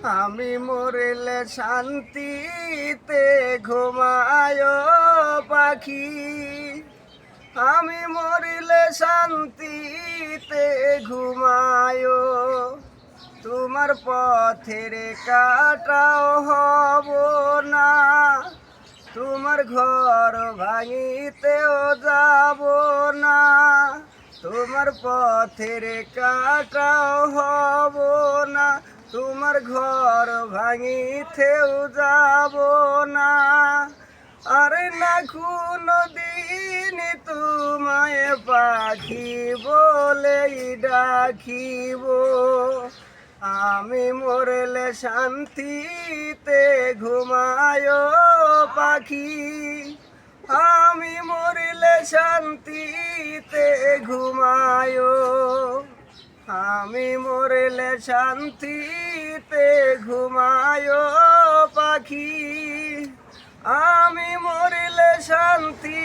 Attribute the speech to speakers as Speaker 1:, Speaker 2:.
Speaker 1: আমি মরিলে শান্তিতে ঘুমায় পাখি, আমি মরিলে শান্তিতে ঘুমায়। তোমার পথের কাটাও হব না, তোমার ঘর ভাঙিতেও যাব না। তোমার পথের কাটাও হব না, তোমার ঘর ভাঙিতেও যাব না। আরে না কোনো দিন তোমায় পাখি বলেই ডাকিব। আমি মরলে শান্তিতে ঘুমায় পাখি, আমি মরলে শান্তিতে ঘুমায়। আমি মরলে শান্তিতে ঘুমায় পাখি, আমি মরলে শান্তি